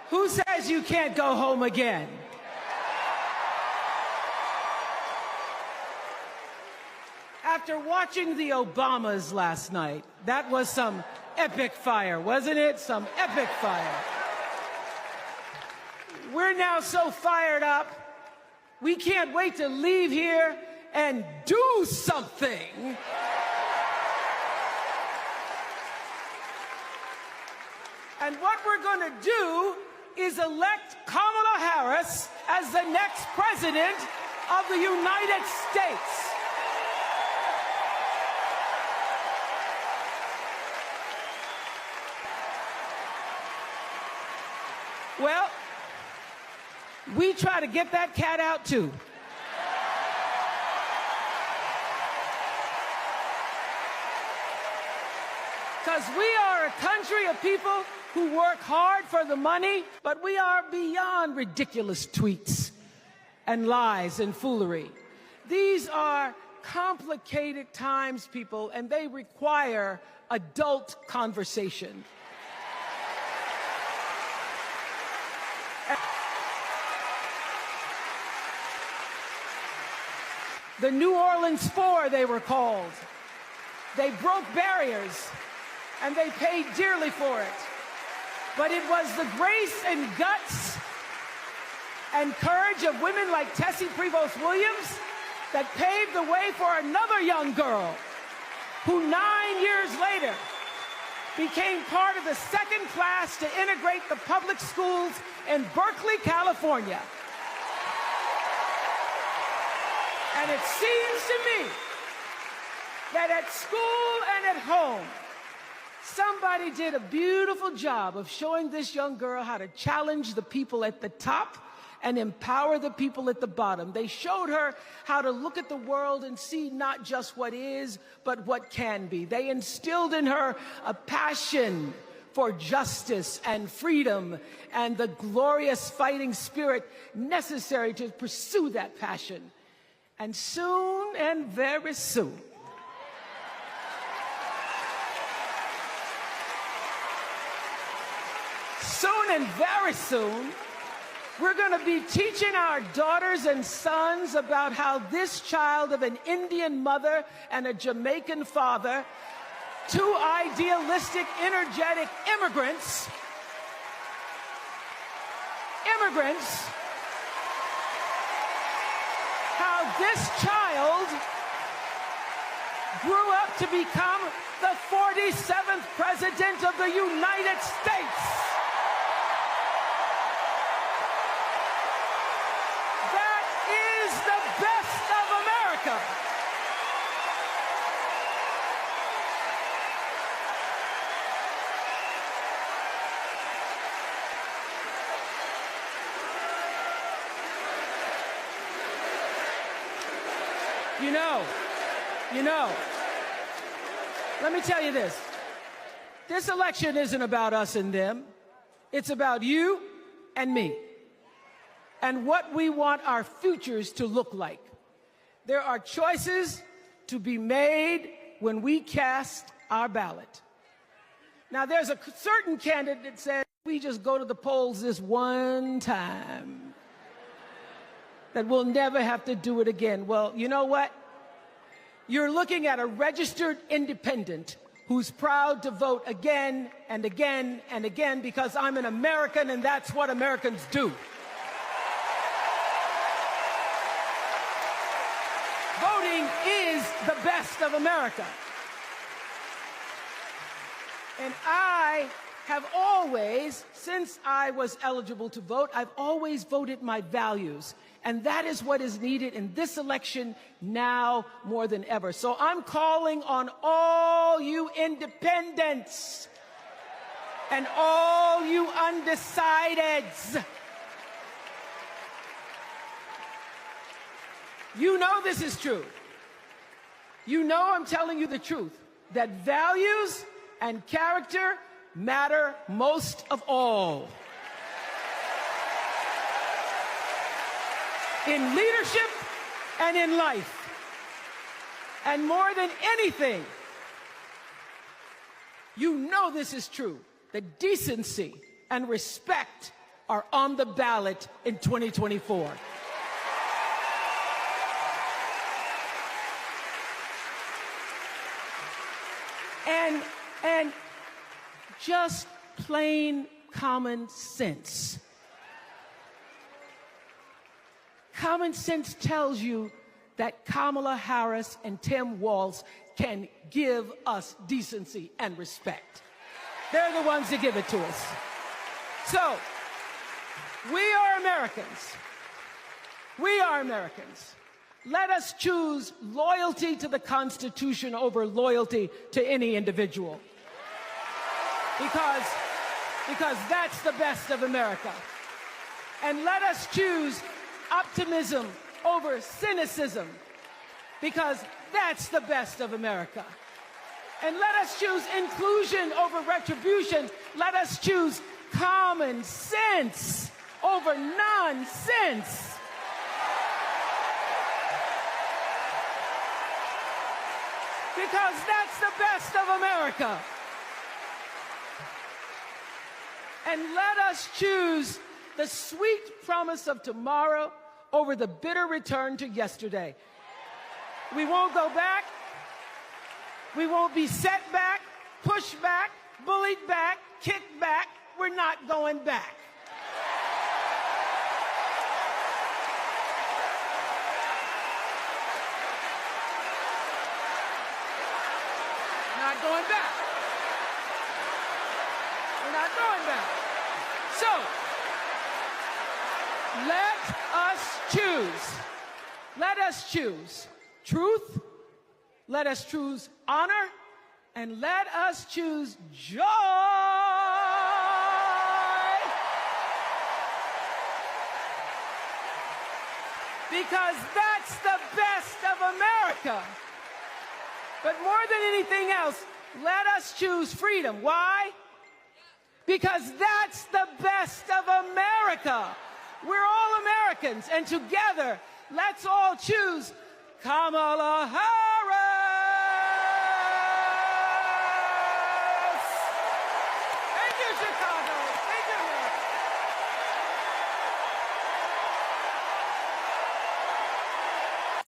Who says you can't go home again? After watching the Obamas last night, that was some epic fire, wasn't it? Some epic fire. We're now so fired up, we can't wait to leave here and do something. And what we're going to do is elect Kamala Harris as the next president of the United States. Well, we try to get that cat out too. Because we are a country of people who work hard for the money, but we are beyond ridiculous tweets and lies and foolery. These are complicated times, people, and they require adult conversation. The New Orleans Four, they were called. They broke barriers, and they paid dearly for it. But it was the grace and guts and courage of women like Tessie Prevost Williams that paved the way for another young girl who 9 years later became part of the second class to integrate the public schools in Berkeley, California. And it seems to me that at school and at home, somebody did a beautiful job of showing this young girl how to challenge the people at the top and empower the people at the bottom. They showed her how to look at the world and see not just what is, but what can be. They instilled in her a passion for justice and freedom and the glorious fighting spirit necessary to pursue that passion. And soon, and very soon, very soon, we're going to be teaching our daughters and sons about how this child of an Indian mother and a Jamaican father, two idealistic, energetic immigrants, how this child grew up to become the 47th president of the United States. That is the best of America. You know, let me tell you this. This election isn't about us and them. It's about you and me and what we want our futures to look like. There are choices to be made when we cast our ballot. Now, there's a certain candidate that says we just go to the polls this one time, that we'll never have to do it again. Well, you know what? You're looking at a registered independent who's proud to vote again and again and again because I'm an American and that's what Americans do. Voting is the best of America. And I have always, since I was eligible to vote, I've always voted my values. And that is what is needed in this election now more than ever. So I'm calling on all you independents and all you undecideds. You know this is true. You know I'm telling you the truth, that values and character matter most of all. In leadership and in life. And more than anything, you know this is true, that decency and respect are on the ballot in 2024. And just plain common sense. Common sense tells you that Kamala Harris and Tim Walz can give us decency and respect. They're the ones that give it to us. So, we are Americans. We are Americans. Let us choose loyalty to the Constitution over loyalty to any individual. Because that's the best of America. And let us choose optimism over cynicism, because that's the best of America. And let us choose inclusion over retribution. Let us choose common sense over nonsense. Because that's the best of America. And let us choose the sweet promise of tomorrow over the bitter return to yesterday. We won't go back. We won't be set back, pushed back, bullied back, kicked back. We're not going back. Not going back. We're not going back. So, let us choose. Let us choose truth. Let us choose honor. And let us choose joy. Because that's the best of America. But more than anything else, let us choose freedom. Why? Because that's the best of America. We're all Americans, and together, let's all choose Kamala Harris.